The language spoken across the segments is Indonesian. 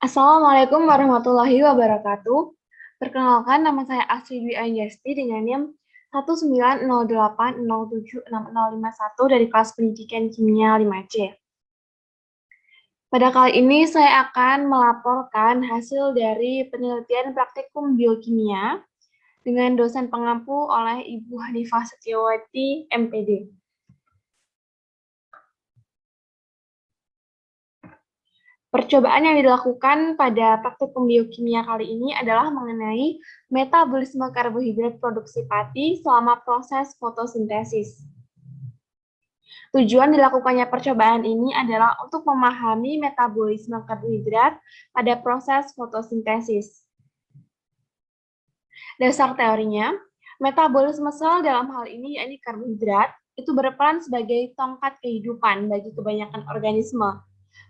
Assalamualaikum warahmatullahi wabarakatuh. Perkenalkan, nama saya Astri Dwi Anjasti dengan NIM 19080766051 dari kelas pendidikan kimia 5C. Pada kali ini saya akan melaporkan hasil dari penelitian praktikum biokimia dengan dosen pengampu oleh Ibu Hanifah Setiawati, MPD. Percobaan yang dilakukan pada praktikum biokimia kali ini adalah mengenai metabolisme karbohidrat produksi pati selama proses fotosintesis. Tujuan dilakukannya percobaan ini adalah untuk memahami metabolisme karbohidrat pada proses fotosintesis. Dasar teorinya, metabolisme sel dalam hal ini yakni karbohidrat itu berperan sebagai tongkat kehidupan bagi kebanyakan organisme.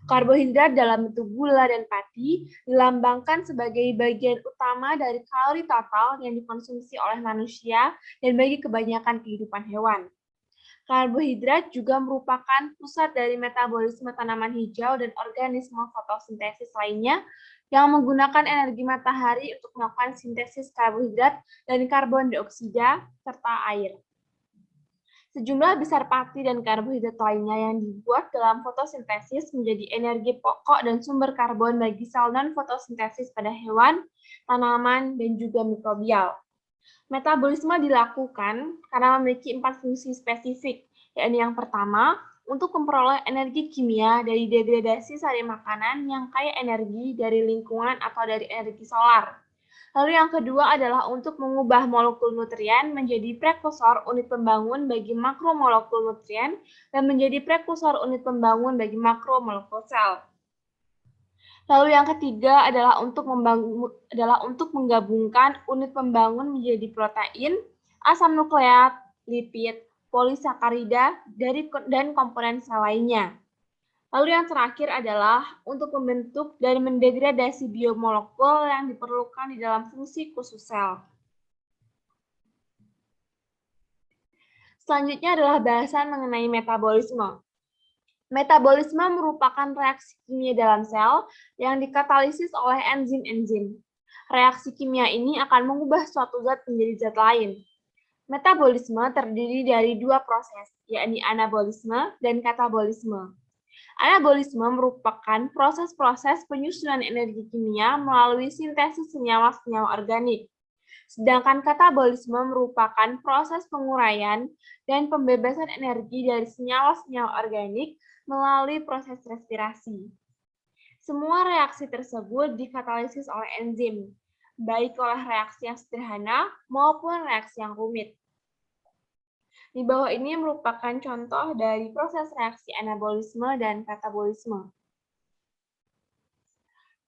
Karbohidrat dalam bentuk gula dan pati dilambangkan sebagai bagian utama dari kalori total yang dikonsumsi oleh manusia dan bagi kebanyakan kehidupan hewan. Karbohidrat juga merupakan pusat dari metabolisme tanaman hijau dan organisme fotosintesis lainnya yang menggunakan energi matahari untuk melakukan sintesis karbohidrat dan karbon dioksida serta air. Sejumlah besar pati dan karbohidrat lainnya yang dibuat dalam fotosintesis menjadi energi pokok dan sumber karbon bagi sel non-fotosintesis pada hewan, tanaman, dan juga mikrobial. Metabolisme dilakukan karena memiliki 4 fungsi spesifik, yakni yang pertama, untuk memperoleh energi kimia dari degradasi sari makanan yang kaya energi dari lingkungan atau dari energi solar. Lalu yang kedua adalah untuk mengubah molekul nutrien menjadi prekursor unit pembangun bagi makromolekul nutrien dan menjadi prekursor unit pembangun bagi makromolekul sel. Lalu yang ketiga adalah untuk menggabungkan unit pembangun menjadi protein, asam nukleat, lipid, polisakarida, dan komponen sel lainnya. Lalu yang terakhir adalah untuk membentuk dan mendegradasi biomolekul yang diperlukan di dalam fungsi khusus sel. Selanjutnya adalah bahasan mengenai metabolisme. Metabolisme merupakan reaksi kimia dalam sel yang dikatalisis oleh enzim-enzim. Reaksi kimia ini akan mengubah suatu zat menjadi zat lain. Metabolisme terdiri dari dua proses, yakni anabolisme dan katabolisme. Anabolisme merupakan proses-proses penyusunan energi kimia melalui sintesis senyawa-senyawa organik. Sedangkan katabolisme merupakan proses penguraian dan pembebasan energi dari senyawa-senyawa organik melalui proses respirasi. Semua reaksi tersebut dikatalisis oleh enzim, baik oleh reaksi yang sederhana maupun reaksi yang rumit. Di bawah ini merupakan contoh dari proses reaksi anabolisme dan katabolisme.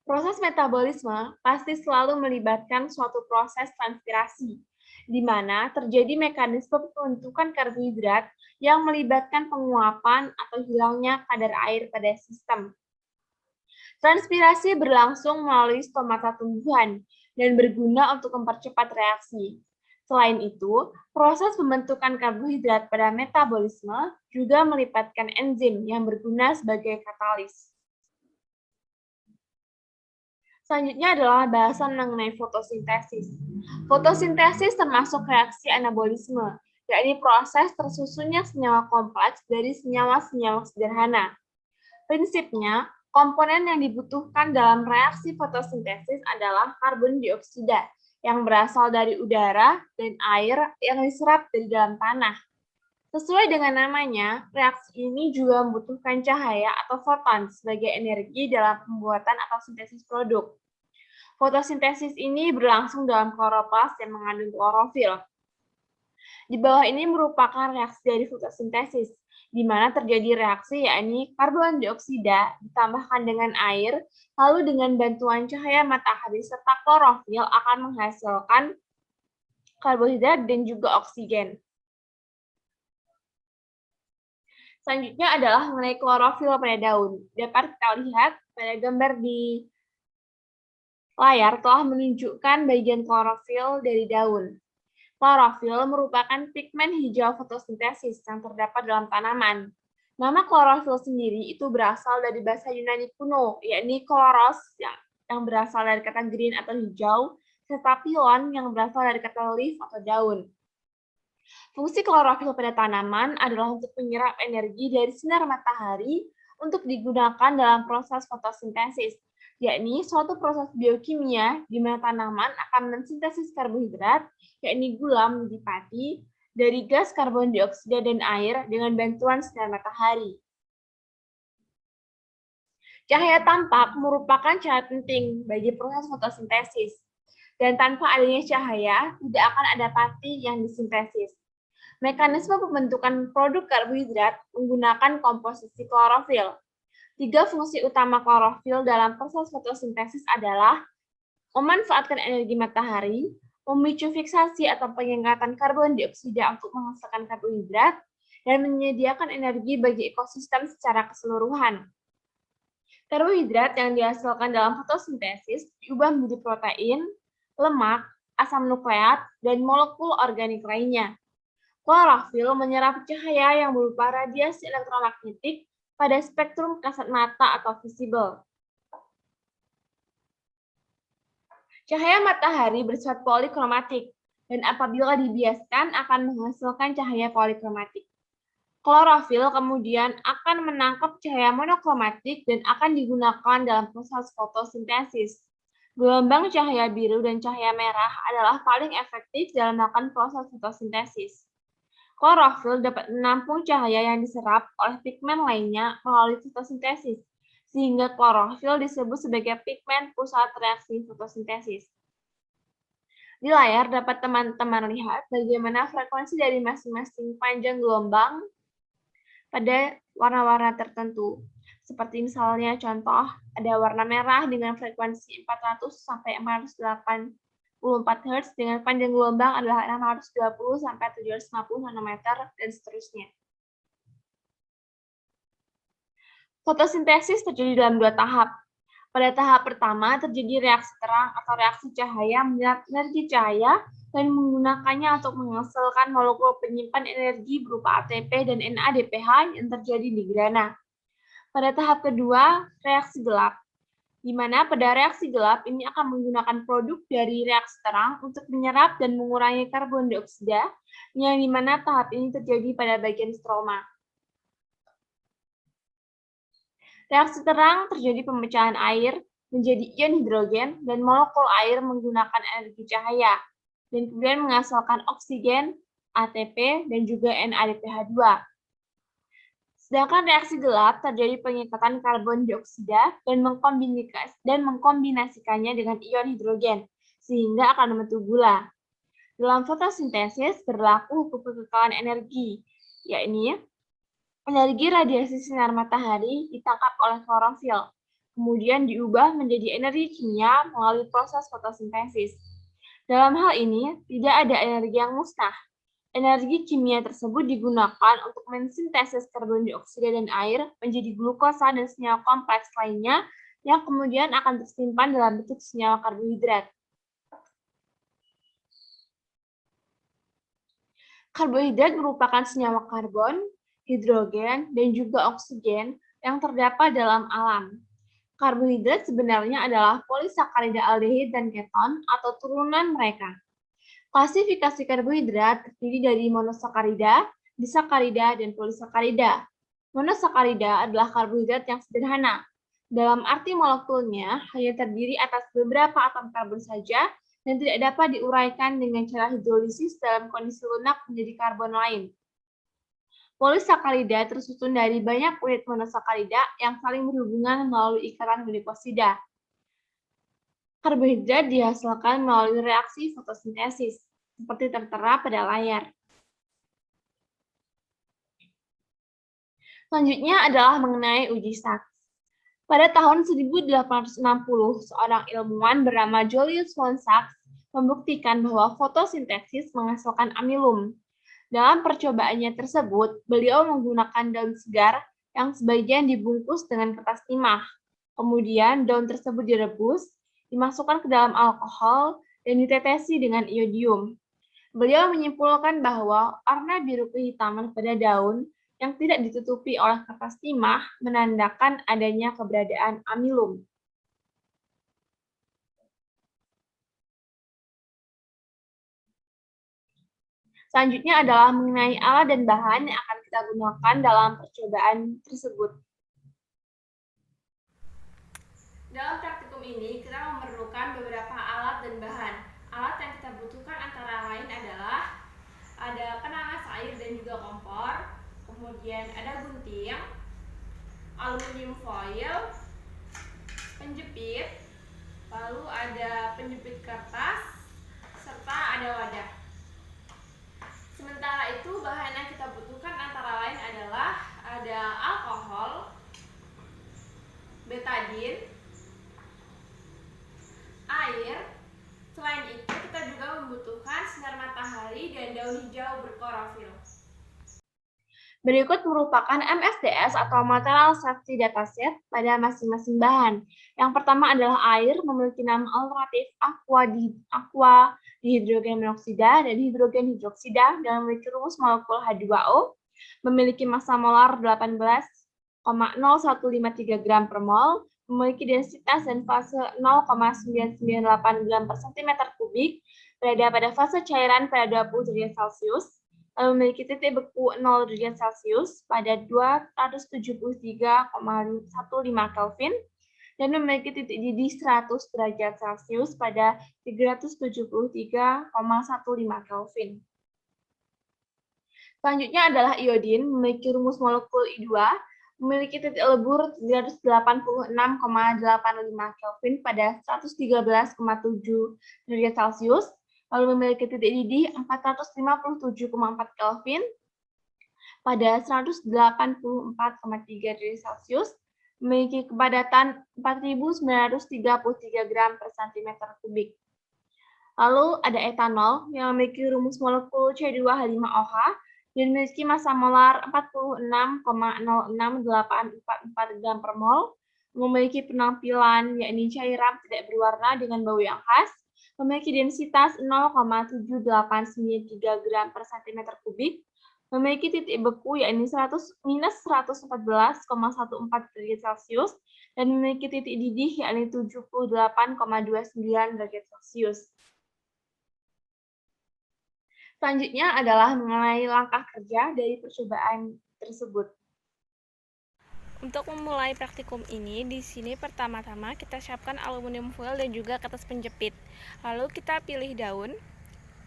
Proses metabolisme pasti selalu melibatkan suatu proses transpirasi, di mana terjadi mekanisme pembentukan karbohidrat yang melibatkan penguapan atau hilangnya kadar air pada sistem. Transpirasi berlangsung melalui stomata tumbuhan dan berguna untuk mempercepat reaksi. Selain itu, proses pembentukan karbohidrat pada metabolisme juga melibatkan enzim yang berguna sebagai katalis. Selanjutnya adalah bahasan mengenai fotosintesis. Fotosintesis termasuk reaksi anabolisme, yakni proses tersusunnya senyawa kompleks dari senyawa-senyawa sederhana. Prinsipnya, komponen yang dibutuhkan dalam reaksi fotosintesis adalah karbon dioksida yang berasal dari udara dan air yang diserap dari dalam tanah. Sesuai dengan namanya, reaksi ini juga membutuhkan cahaya atau foton sebagai energi dalam pembuatan atau sintesis produk. Fotosintesis ini berlangsung dalam kloroplas yang mengandung klorofil. Di bawah ini merupakan reaksi dari fotosintesis, di mana terjadi reaksi yakni karbon dioksida ditambahkan dengan air, lalu dengan bantuan cahaya matahari serta klorofil akan menghasilkan karbohidrat dan juga oksigen. Selanjutnya adalah mengenai klorofil pada daun. Dapat kita lihat pada gambar di layar telah menunjukkan bagian klorofil dari daun. Klorofil merupakan pigmen hijau fotosintesis yang terdapat dalam tanaman. Nama klorofil sendiri itu berasal dari bahasa Yunani kuno, yakni kloros, yang berasal dari kata green atau hijau, serta pion yang berasal dari kata leaf atau daun. Fungsi klorofil pada tanaman adalah untuk menyerap energi dari sinar matahari untuk digunakan dalam proses fotosintesis, yakni suatu proses biokimia di mana tanaman akan mensintesis karbohidrat, yakni gula menjadi pati, dari gas karbon dioksida dan air dengan bantuan sinar matahari. Cahaya tampak merupakan syarat penting bagi proses fotosintesis, dan tanpa adanya cahaya tidak akan ada pati yang disintesis. Mekanisme pembentukan produk karbohidrat menggunakan komposisi klorofil. 3 fungsi utama klorofil dalam proses fotosintesis adalah memanfaatkan energi matahari, memicu fiksasi atau pengangkatan karbon dioksida untuk menghasilkan karbohidrat, dan menyediakan energi bagi ekosistem secara keseluruhan. Karbohidrat yang dihasilkan dalam fotosintesis diubah menjadi protein, lemak, asam nukleat, dan molekul organik lainnya. Klorofil menyerap cahaya yang berupa radiasi elektromagnetik pada spektrum kasat mata atau visible. Cahaya matahari bersifat polikromatik, dan apabila dibiaskan akan menghasilkan cahaya polikromatik. Klorofil kemudian akan menangkap cahaya monokromatik dan akan digunakan dalam proses fotosintesis. Gelombang cahaya biru dan cahaya merah adalah paling efektif dalam melakukan proses fotosintesis. Klorofil dapat menampung cahaya yang diserap oleh pigmen lainnya melalui fotosintesis, sehingga klorofil disebut sebagai pigmen pusat reaksi fotosintesis. Di layar dapat teman-teman lihat bagaimana frekuensi dari masing-masing panjang gelombang pada warna-warna tertentu. Seperti misalnya contoh, ada warna merah dengan frekuensi 400 sampai 480 4 Hz dengan panjang gelombang adalah 620 sampai 750 nanometer dan seterusnya. Fotosintesis terjadi dalam 2 tahap. Pada tahap pertama terjadi reaksi terang atau reaksi cahaya menyerap energi cahaya dan menggunakannya untuk menghasilkan molekul penyimpan energi berupa ATP dan NADPH yang terjadi di grana. Pada tahap kedua, reaksi gelap, di mana pada reaksi gelap ini akan menggunakan produk dari reaksi terang untuk menyerap dan mengurangi karbon dioksida, yang di mana tahap ini terjadi pada bagian stroma. Reaksi terang terjadi pemecahan air menjadi ion hidrogen dan molekul air menggunakan energi cahaya, dan kemudian menghasilkan oksigen, ATP, dan juga NADPH2. Sedangkan reaksi gelap terjadi pengikatan karbon dioksida dan mengkombinasikannya dengan ion hidrogen, sehingga akan membentuk gula. Dalam fotosintesis berlaku hukum kekekalan energi, yakni energi radiasi sinar matahari ditangkap oleh klorofil, kemudian diubah menjadi energi kimia melalui proses fotosintesis. Dalam hal ini, tidak ada energi yang musnah. Energi kimia tersebut digunakan untuk mensintesis karbon dioksida dan air menjadi glukosa dan senyawa kompleks lainnya yang kemudian akan tersimpan dalam bentuk senyawa karbohidrat. Karbohidrat merupakan senyawa karbon, hidrogen, dan juga oksigen yang terdapat dalam alam. Karbohidrat sebenarnya adalah polisakarida aldehid dan keton atau turunan mereka. Klasifikasi karbohidrat terdiri dari monosakarida, disakarida, dan polisakarida. Monosakarida adalah karbohidrat yang sederhana. Dalam arti molekulnya hanya terdiri atas beberapa atom karbon saja dan tidak dapat diuraikan dengan cara hidrolisis dalam kondisi lunak menjadi karbon lain. Polisakarida tersusun dari banyak unit monosakarida yang saling berhubungan melalui ikatan glikosida. Karbohidrat dihasilkan melalui reaksi fotosintesis, seperti tertera pada layar. Selanjutnya adalah mengenai uji Sachs. Pada tahun 1860, seorang ilmuwan bernama Julius von Sachs membuktikan bahwa fotosintesis menghasilkan amilum. Dalam percobaannya tersebut, beliau menggunakan daun segar yang sebagian dibungkus dengan kertas timah. Kemudian daun tersebut direbus, dimasukkan ke dalam alkohol, dan ditetesi dengan iodium. Beliau menyimpulkan bahwa warna biru kehitaman pada daun yang tidak ditutupi oleh kertas timah menandakan adanya keberadaan amilum. Selanjutnya adalah mengenai alat dan bahan yang akan kita gunakan dalam percobaan tersebut. Dalam praktikum ini, kita memerlukan beberapa alat dan bahan. Alat yang kita butuhkan antara lain adalah ada penanas air dan juga kompor, kemudian ada gunting, aluminium foil, penjepit, lalu ada penjepit kertas, serta ada wadah. Sementara itu, bahan yang kita butuhkan antara lain adalah ada alkohol, betadin, air. Selain itu, kita juga membutuhkan sinar matahari dan daun hijau berklorofil. Berikut merupakan MSDS atau Material Safety Dataset pada masing-masing bahan. Yang pertama adalah air, memiliki nama alternatif aqua dihidrogen monoksida dan hidrogen hidroksida dan memiliki rumus molekul H2O, memiliki massa molar 18,0153 gram per mol, memiliki densitas dan fase 0,998 gram per cm kubik, berada pada fase cairan pada 20 derajat Celcius, memiliki titik beku 0 derajat Celcius pada 273,15 Kelvin, dan memiliki titik didih 100 derajat Celcius pada 373,15 Kelvin. Selanjutnya adalah iodin, memiliki rumus molekul I2, memiliki titik lebur 386,85 Kelvin pada 113,7 derajat Celcius, lalu memiliki titik didih 457,4 Kelvin pada 184,3 derajat Celcius, memiliki kepadatan 4.933 gram per cm kubik. Lalu ada etanol yang memiliki rumus molekul C2H5OH dan memiliki massa molar 46,06844 gram per mol, memiliki penampilan yakni cairan tidak berwarna dengan bau yang khas, memiliki densitas 0,7893 gram per cm kubik, memiliki titik beku yakni minus 114,14 derajat Celcius, dan memiliki titik didih yakni 78,29 derajat Celcius. Selanjutnya adalah mengenai langkah kerja dari percobaan tersebut. Untuk memulai praktikum ini, di sini pertama-tama kita siapkan aluminium foil dan juga kertas penjepit. Lalu kita pilih daun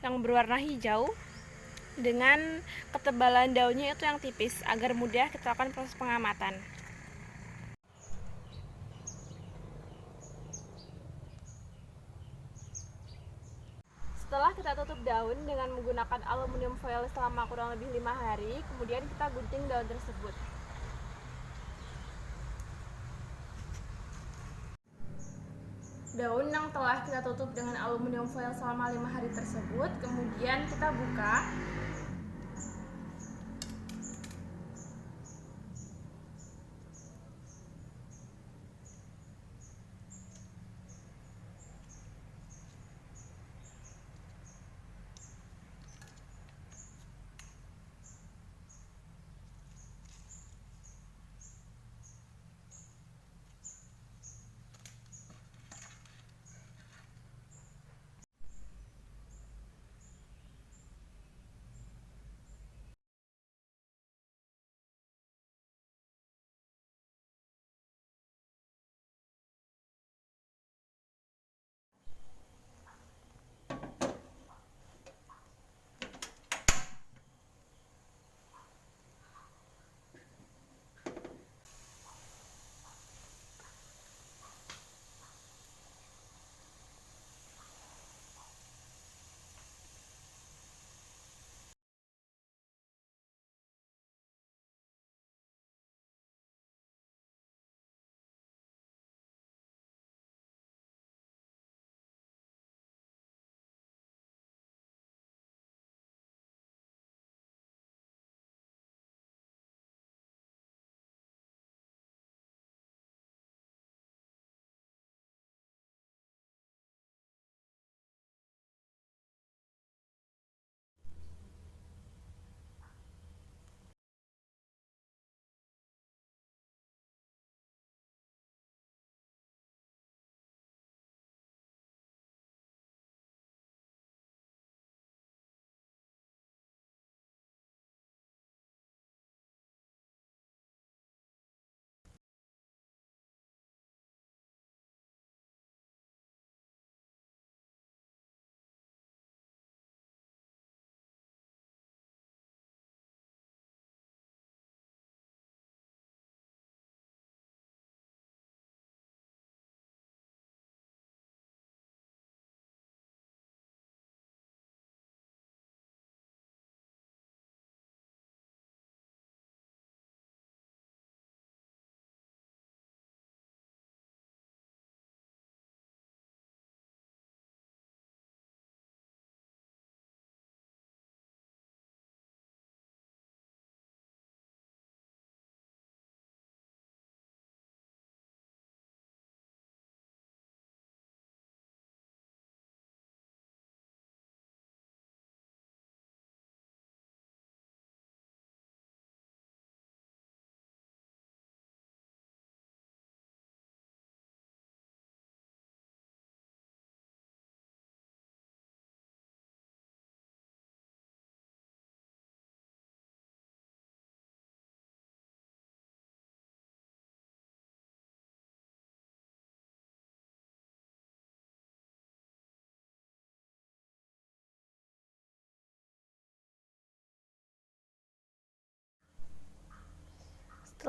yang berwarna hijau dengan ketebalan daunnya itu yang tipis agar mudah kita lakukan proses pengamatan. Setelah kita tutup daun dengan menggunakan aluminium foil selama kurang lebih 5 hari, kemudian kita gunting daun tersebut. Daun yang telah kita tutup dengan aluminium foil selama 5 hari tersebut, kemudian kita buka.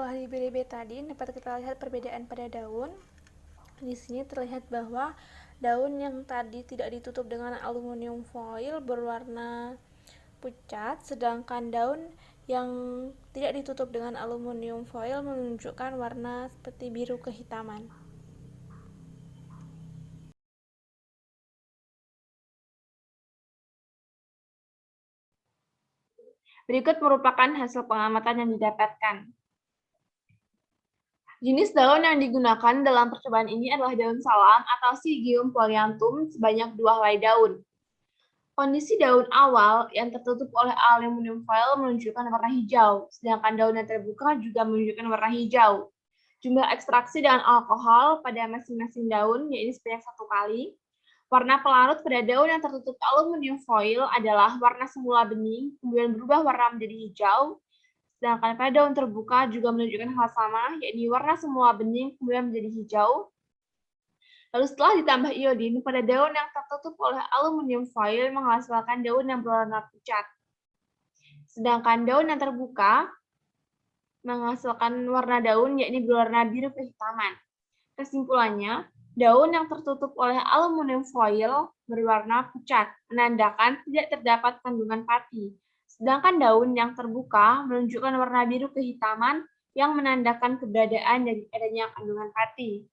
setelah di BDB tadi dapat kita lihat perbedaan pada daun. Di sini terlihat bahwa daun yang tadi tidak ditutup dengan aluminium foil berwarna pucat, sedangkan daun yang tidak ditutup dengan aluminium foil menunjukkan warna seperti biru kehitaman. Berikut merupakan hasil pengamatan yang didapatkan. Jenis daun yang digunakan dalam percobaan ini adalah daun salam atau Syzygium polyanthum sebanyak 2 helai daun. Kondisi daun awal yang tertutup oleh aluminium foil menunjukkan warna hijau, sedangkan daun yang terbuka juga menunjukkan warna hijau. Jumlah ekstraksi dengan alkohol pada masing-masing daun yaitu sebanyak 1 kali. Warna pelarut pada daun yang tertutup aluminium foil adalah warna semula bening, kemudian berubah warna menjadi hijau. Sedangkan pada daun terbuka juga menunjukkan hal sama, yakni warna semula bening kemudian menjadi hijau. Lalu setelah ditambah iodin, pada daun yang tertutup oleh aluminium foil menghasilkan daun yang berwarna pucat. Sedangkan daun yang terbuka menghasilkan warna daun yakni berwarna biru kehitaman. Kesimpulannya, daun yang tertutup oleh aluminium foil berwarna pucat, menandakan tidak terdapat kandungan pati. Sedangkan daun yang terbuka menunjukkan warna biru kehitaman yang menandakan keberadaan dari adanya kandungan pati.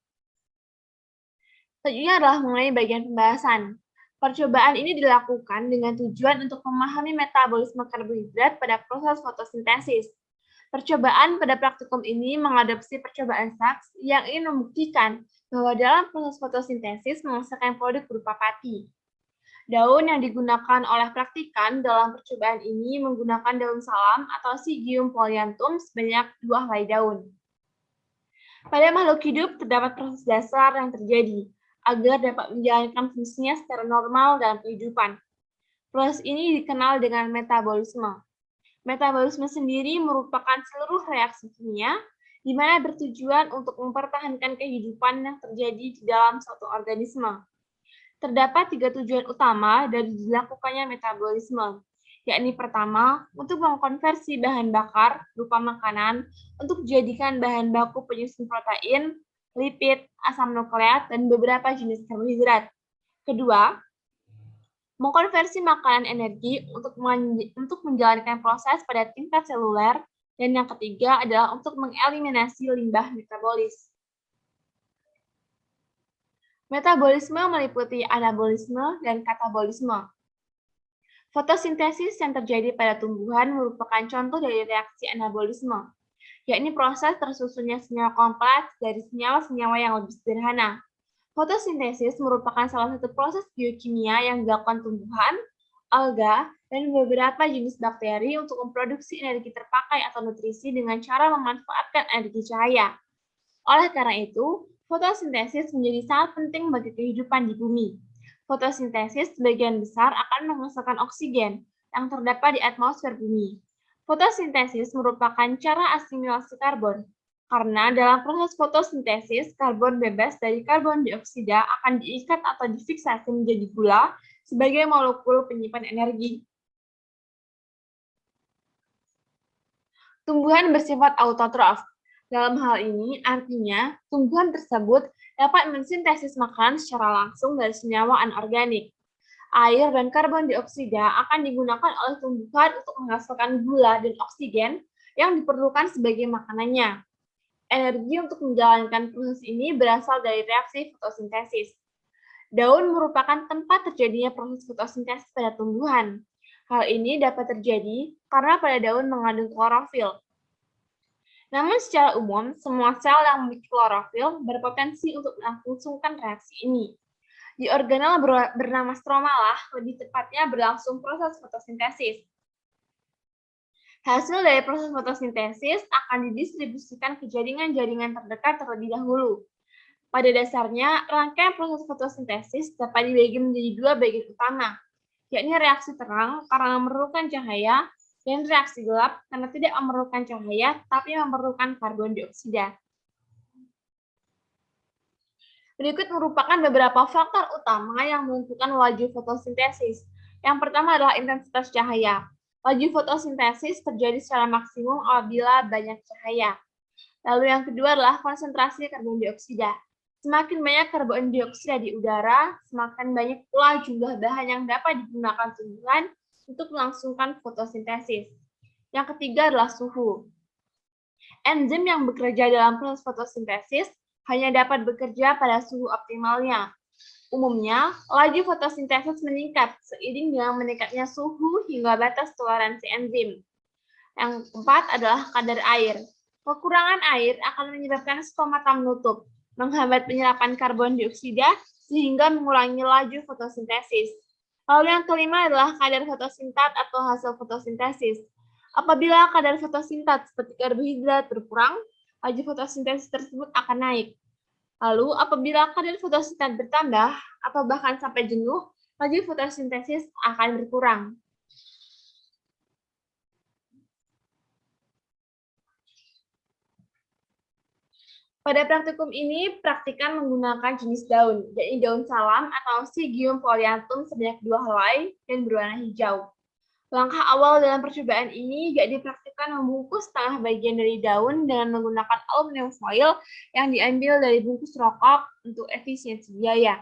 Selanjutnya adalah mengenai bagian pembahasan. Percobaan ini dilakukan dengan tujuan untuk memahami metabolisme karbohidrat pada proses fotosintesis. Percobaan pada praktikum ini mengadopsi percobaan Sachs yang ingin membuktikan bahwa dalam proses fotosintesis menghasilkan produk berupa pati. Daun yang digunakan oleh praktikan dalam percobaan ini menggunakan daun salam atau Syzygium polyanthum sebanyak 2 helai daun. Pada makhluk hidup terdapat proses dasar yang terjadi agar dapat menjalankan fungsinya secara normal dalam kehidupan. Proses ini dikenal dengan metabolisme. Metabolisme sendiri merupakan seluruh reaksi kimia di mana bertujuan untuk mempertahankan kehidupan yang terjadi di dalam suatu organisme. Terdapat 3 tujuan utama dari dilakukannya metabolisme, yakni pertama, untuk mengkonversi bahan bakar berupa makanan untuk dijadikan bahan baku penyusun protein, lipid, asam nukleat, dan beberapa jenis karbohidrat. Kedua, mengkonversi makanan energi untuk menjalankan proses pada tingkat seluler, dan yang ketiga adalah untuk mengeliminasi limbah metabolis. Metabolisme meliputi anabolisme dan katabolisme. Fotosintesis yang terjadi pada tumbuhan merupakan contoh dari reaksi anabolisme, yakni proses tersusunnya senyawa kompleks dari senyawa-senyawa yang lebih sederhana. Fotosintesis merupakan salah satu proses biokimia yang dilakukan tumbuhan, alga, dan beberapa jenis bakteri untuk memproduksi energi terpakai atau nutrisi dengan cara memanfaatkan energi cahaya. Oleh karena itu, fotosintesis menjadi sangat penting bagi kehidupan di bumi. Fotosintesis sebagian besar akan menghasilkan oksigen yang terdapat di atmosfer bumi. Fotosintesis merupakan cara asimilasi karbon, karena dalam proses fotosintesis, karbon bebas dari karbon dioksida akan diikat atau difiksasi menjadi gula sebagai molekul penyimpan energi. Tumbuhan bersifat autotrof. Dalam hal ini, artinya tumbuhan tersebut dapat mensintesis makanan secara langsung dari senyawa anorganik. Air dan karbon dioksida akan digunakan oleh tumbuhan untuk menghasilkan gula dan oksigen yang diperlukan sebagai makanannya. Energi untuk menjalankan proses ini berasal dari reaksi fotosintesis. Daun merupakan tempat terjadinya proses fotosintesis pada tumbuhan. Hal ini dapat terjadi karena pada daun mengandung klorofil. Namun secara umum, semua sel yang memiliki klorofil berpotensi untuk melangsungkan reaksi ini. Di organel bernama stroma lah, lebih tepatnya berlangsung proses fotosintesis. Hasil dari proses fotosintesis akan didistribusikan ke jaringan-jaringan terdekat terlebih dahulu. Pada dasarnya, rangkaian proses fotosintesis dapat dibagi menjadi 2 bagian utama, yakni reaksi terang karena memerlukan cahaya, dan reaksi gelap karena tidak memerlukan cahaya, tapi memerlukan karbon dioksida. Berikut merupakan beberapa faktor utama yang menentukan laju fotosintesis. Yang pertama adalah intensitas cahaya. Laju fotosintesis terjadi secara maksimum apabila banyak cahaya. Lalu yang kedua adalah konsentrasi karbon dioksida. Semakin banyak karbon dioksida di udara, semakin banyak pula jumlah bahan yang dapat digunakan tumbuhan untuk melangsungkan fotosintesis. Yang ketiga adalah suhu. Enzim yang bekerja dalam proses fotosintesis hanya dapat bekerja pada suhu optimalnya. Umumnya, laju fotosintesis meningkat seiring dengan meningkatnya suhu hingga batas toleransi enzim. Yang keempat adalah kadar air. Kekurangan air akan menyebabkan stomata menutup, menghambat penyerapan karbon dioksida sehingga mengurangi laju fotosintesis. Lalu yang kelima adalah kadar fotosintat atau hasil fotosintesis. Apabila kadar fotosintat seperti karbohidrat berkurang, laju fotosintesis tersebut akan naik. Lalu, apabila kadar fotosintat bertambah atau bahkan sampai jenuh, laju fotosintesis akan berkurang. Pada praktikum ini, praktikan menggunakan jenis daun, yaitu daun salam atau Syzygium polyanthum sebanyak 2 helai dan berwarna hijau. Langkah awal dalam percobaan ini yakni dipraktikkan membungkus setengah bagian dari daun dengan menggunakan aluminium foil yang diambil dari bungkus rokok untuk efisiensi biaya.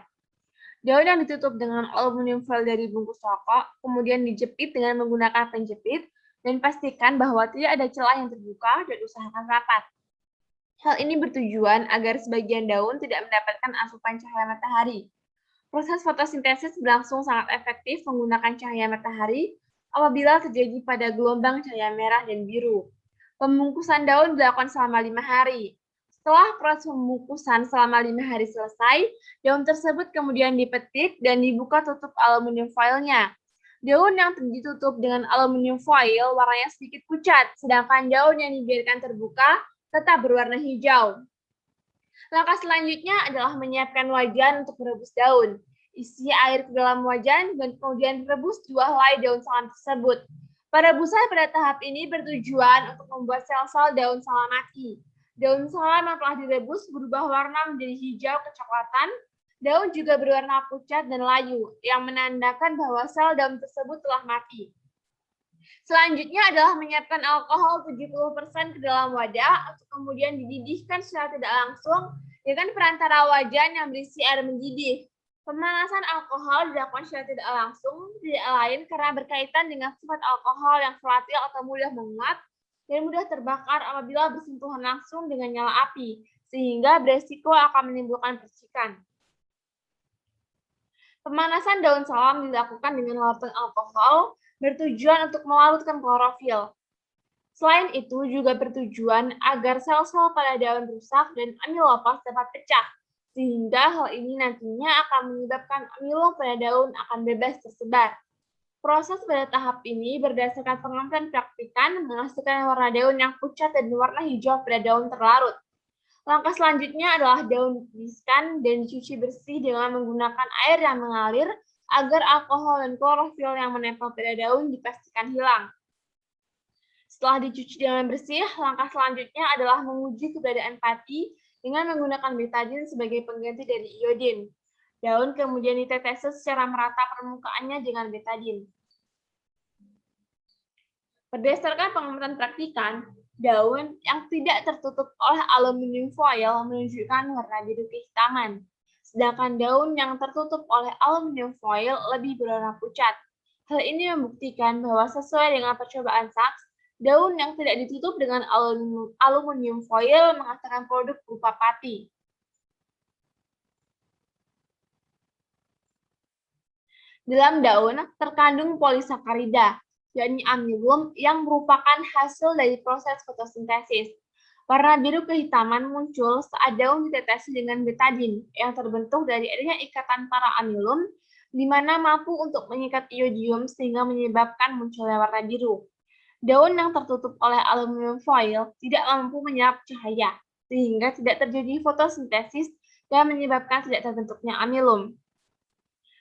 Daun yang ditutup dengan aluminium foil dari bungkus rokok, kemudian dijepit dengan menggunakan penjepit, dan pastikan bahwa tidak ada celah yang terbuka dan usahakan rapat. Hal ini bertujuan agar sebagian daun tidak mendapatkan asupan cahaya matahari. Proses fotosintesis berlangsung sangat efektif menggunakan cahaya matahari apabila terjadi pada gelombang cahaya merah dan biru. Pembungkusan daun dilakukan selama 5 hari. Setelah proses pembungkusan selama 5 hari selesai, daun tersebut kemudian dipetik dan dibuka tutup aluminium foilnya. Daun yang ditutup dengan aluminium foil warnanya sedikit pucat, sedangkan daun yang dibiarkan terbuka tetap berwarna hijau. Langkah selanjutnya adalah menyiapkan wajan untuk merebus daun. Isi air ke dalam wajan dan kemudian rebus 2 helai daun salam tersebut. Perebusan pada tahap ini bertujuan untuk membuat sel-sel daun salam mati. Daun salam yang telah direbus berubah warna menjadi hijau kecoklatan. Daun juga berwarna pucat dan layu, yang menandakan bahwa sel daun tersebut telah mati. Selanjutnya adalah menyiapkan alkohol 70% ke dalam wadah untuk kemudian dididihkan secara tidak langsung dengan perantara wajan yang berisi air mendidih. Pemanasan alkohol dilakukan secara tidak langsung, tidak lain karena berkaitan dengan sifat alkohol yang volatil atau mudah menguap dan mudah terbakar apabila bersentuhan langsung dengan nyala api, sehingga beresiko akan menimbulkan percikan. Pemanasan daun salam dilakukan dengan larutan alkohol bertujuan untuk melarutkan klorofil. Selain itu juga bertujuan agar sel-sel pada daun rusak dan amilopas dapat pecah, sehingga hal ini nantinya akan menyebabkan amilom pada daun akan bebas tersebar. Proses pada tahap ini berdasarkan pengamatan praktikan menghasilkan warna daun yang pucat dan warna hijau pada daun terlarut. Langkah selanjutnya adalah daun ditiriskan dan dicuci bersih dengan menggunakan air yang mengalir agar alkohol dan klorofil yang menempel pada daun dipastikan hilang. Setelah dicuci dengan bersih, langkah selanjutnya adalah menguji keberadaan pati dengan menggunakan betadin sebagai pengganti dari iodin. Daun kemudian ditetes secara merata permukaannya dengan betadin. Berdasarkan pengamatan praktikan, daun yang tidak tertutup oleh aluminium foil menunjukkan warna biru kehitaman, sedangkan daun yang tertutup oleh aluminium foil lebih berwarna pucat. Hal ini membuktikan bahwa sesuai dengan percobaan Sachs, daun yang tidak ditutup dengan aluminium foil menghasilkan produk berupa pati. Dalam daun terkandung polisakarida, yakni amilum yang merupakan hasil dari proses fotosintesis. Warna biru kehitaman muncul saat daun ditetesi dengan betadin yang terbentuk dari adanya ikatan para amilum, di mana mampu untuk mengikat iodium sehingga menyebabkan munculnya warna biru. Daun yang tertutup oleh aluminium foil tidak mampu menyerap cahaya, sehingga tidak terjadi fotosintesis dan menyebabkan tidak terbentuknya amilum.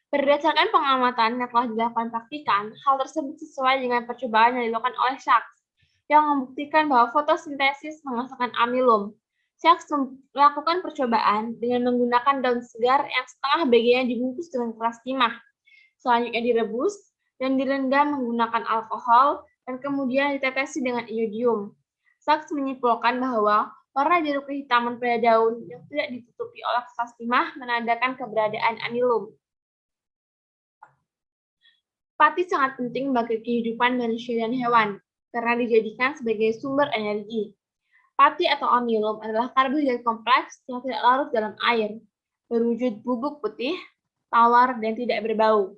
Berdasarkan pengamatan yang telah dilakukan praktikan, hal tersebut sesuai dengan percobaan yang dilakukan oleh Sachs, yang membuktikan bahwa fotosintesis menghasilkan amilum. Sachs melakukan percobaan dengan menggunakan daun segar yang setengah bagiannya dibungkus dengan keras timah. Selanjutnya direbus dan direndam menggunakan alkohol dan kemudian ditetesi dengan iodium. Sachs menyimpulkan bahwa Warna biru kehitaman pada daun yang tidak ditutupi oleh kertas timah menandakan keberadaan amilum. Pati sangat penting bagi kehidupan manusia dan hewan, karena dijadikan sebagai sumber energi. Pati atau amilum adalah karbohidrat kompleks yang tidak larut dalam air, berwujud bubuk putih, tawar, dan tidak berbau.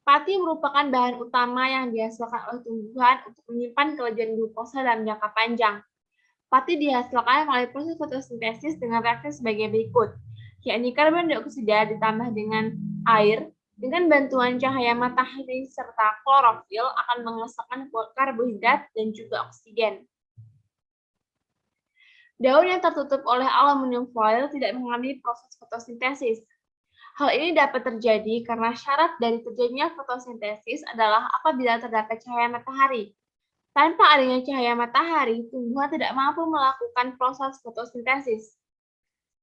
Pati merupakan bahan utama yang dihasilkan oleh tumbuhan untuk menyimpan kelebihan glukosa dalam jangka panjang. Pati dihasilkan melalui proses fotosintesis dengan reaksi sebagai berikut, yakni karbon dioksida ditambah dengan air, dengan bantuan cahaya matahari serta klorofil akan menghasilkan karbohidrat dan juga oksigen. Daun yang tertutup oleh aluminium foil tidak mengalami proses fotosintesis. Hal ini dapat terjadi karena syarat dari terjadinya fotosintesis adalah apabila terdapat cahaya matahari. Tanpa adanya cahaya matahari, tumbuhan tidak mampu melakukan proses fotosintesis.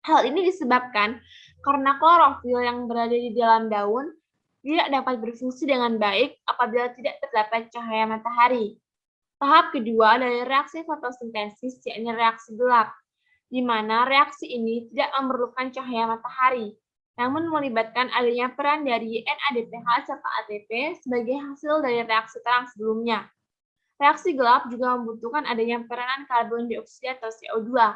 Hal ini disebabkan karena klorofil yang berada di dalam daun tidak dapat berfungsi dengan baik apabila tidak terdapat cahaya matahari. Tahap kedua dari reaksi fotosintesis yakni reaksi gelap, di mana reaksi ini tidak memerlukan cahaya matahari, namun melibatkan adanya peran dari NADPH serta ATP sebagai hasil dari reaksi terang sebelumnya. Reaksi gelap juga membutuhkan adanya peranan karbon dioksida atau CO2.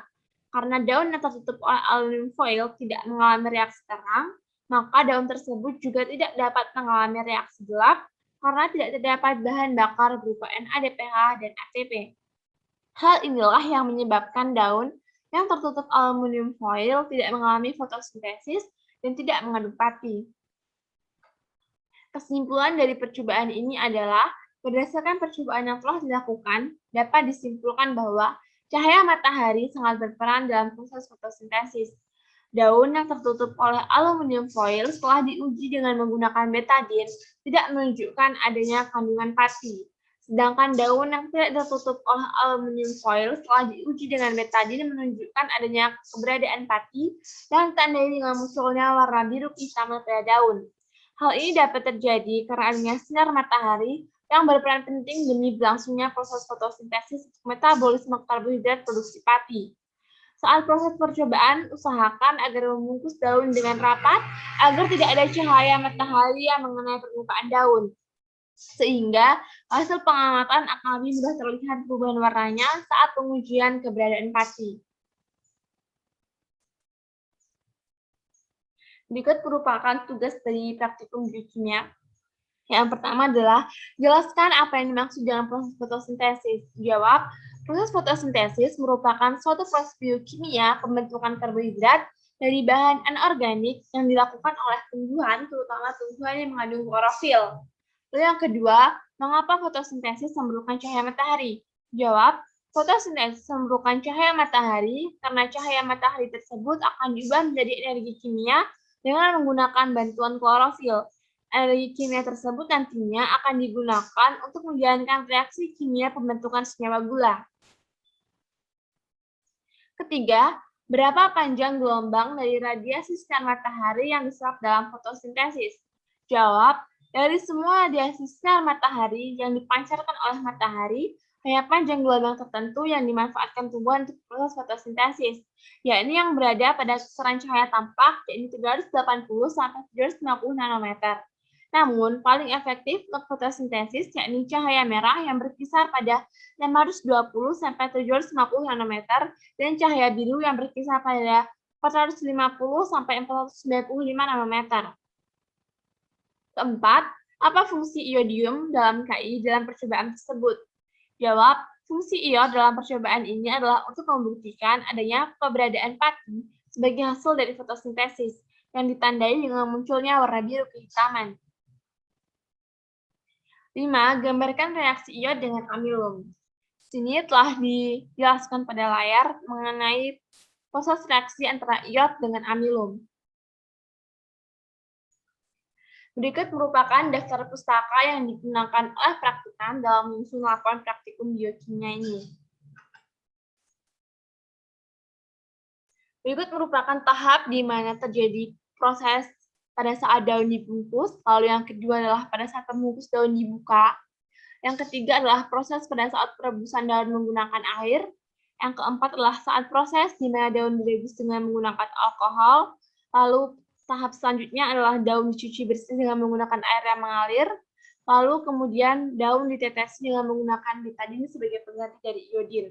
Karena daun yang tertutup oleh aluminium foil tidak mengalami reaksi terang, maka daun tersebut juga tidak dapat mengalami reaksi gelap karena tidak terdapat bahan bakar berupa NADPH dan ATP. Hal inilah yang menyebabkan daun yang tertutup aluminium foil tidak mengalami fotosintesis dan tidak mengandung pati. Kesimpulan dari percobaan ini adalah, berdasarkan percobaan yang telah dilakukan, dapat disimpulkan bahwa cahaya matahari sangat berperan dalam proses fotosintesis. Daun yang tertutup oleh aluminium foil setelah diuji dengan menggunakan betadine tidak menunjukkan adanya kandungan pati. Sedangkan daun yang tidak tertutup oleh aluminium foil setelah diuji dengan betadine menunjukkan adanya keberadaan pati dan ditandai dengan munculnya warna biru kehitaman pada daun. Hal ini dapat terjadi karena adanya sinar matahari yang berperan penting demi berlangsungnya proses fotosintesis untuk metabolisme karbohidrat produksi pati. Saat proses percobaan, usahakan agar membungkus daun dengan rapat agar tidak ada cahaya matahari yang mengenai permukaan daun. Sehingga hasil pengamatan akan lebih mudah terlihat perubahan warnanya saat pengujian keberadaan pati. Berikut merupakan tugas dari praktikum biokimia. Yang pertama adalah jelaskan apa yang dimaksud dengan proses fotosintesis. Jawab, proses fotosintesis merupakan suatu proses biokimia pembentukan karbohidrat dari bahan anorganik yang dilakukan oleh tumbuhan, terutama tumbuhan yang mengandung klorofil. Lalu yang kedua, mengapa fotosintesis memerlukan cahaya matahari? Jawab, fotosintesis memerlukan cahaya matahari karena cahaya matahari tersebut akan diubah menjadi energi kimia dengan menggunakan bantuan klorofil. Energi kimia tersebut nantinya akan digunakan untuk menjalankan reaksi kimia pembentukan senyawa gula. Ketiga, berapa panjang gelombang dari radiasi sinar matahari yang diserap dalam fotosintesis? Jawab, dari semua radiasi sinar matahari yang dipancarkan oleh matahari, hanya panjang gelombang tertentu yang dimanfaatkan tumbuhan untuk proses fotosintesis, yakni yang berada pada kisaran cahaya tampak, yakni 380 sampai 350 nanometer. Namun, paling efektif untuk fotosintesis yakni cahaya merah yang berkisar pada 520 sampai 750 nanometer dan cahaya biru yang berkisar pada 450 sampai 495 nanometer. Keempat, apa fungsi iodium dalam KI dalam percobaan tersebut? Jawab, fungsi iod dalam percobaan ini adalah untuk membuktikan adanya keberadaan pati sebagai hasil dari fotosintesis yang ditandai dengan munculnya warna biru kehitaman. 5. Gambarkan reaksi iod dengan amilum. Sini telah dijelaskan pada layar mengenai proses reaksi antara iod dengan amilum. Berikut merupakan daftar pustaka yang digunakan oleh praktikan dalam menyusun laporan praktikum biokimia ini. Berikut merupakan tahap di mana terjadi proses pada saat daun dibungkus, lalu yang kedua adalah pada saat pembungkus daun dibuka, yang ketiga adalah proses pada saat perebusan daun menggunakan air, Yang keempat adalah saat proses di mana daun direbus dengan menggunakan alkohol. Lalu tahap selanjutnya adalah daun dicuci bersih dengan menggunakan air yang mengalir. Lalu kemudian daun ditetes dengan menggunakan betadine sebagai pengganti dari iodin.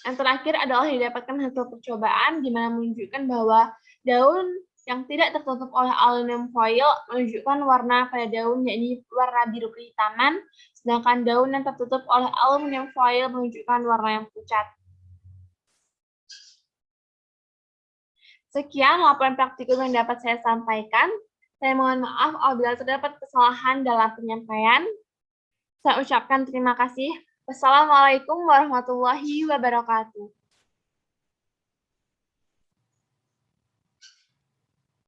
Yang terakhir adalah didapatkan hasil percobaan di mana menunjukkan bahwa daun yang tidak tertutup oleh aluminium foil menunjukkan warna pada daun, yakni warna biru kehitaman, sedangkan daun yang tertutup oleh aluminium foil menunjukkan warna yang pucat. Sekian laporan praktikum yang dapat saya sampaikan. Saya mohon maaf apabila terdapat kesalahan dalam penyampaian. Saya ucapkan terima kasih. Wassalamualaikum warahmatullahi wabarakatuh.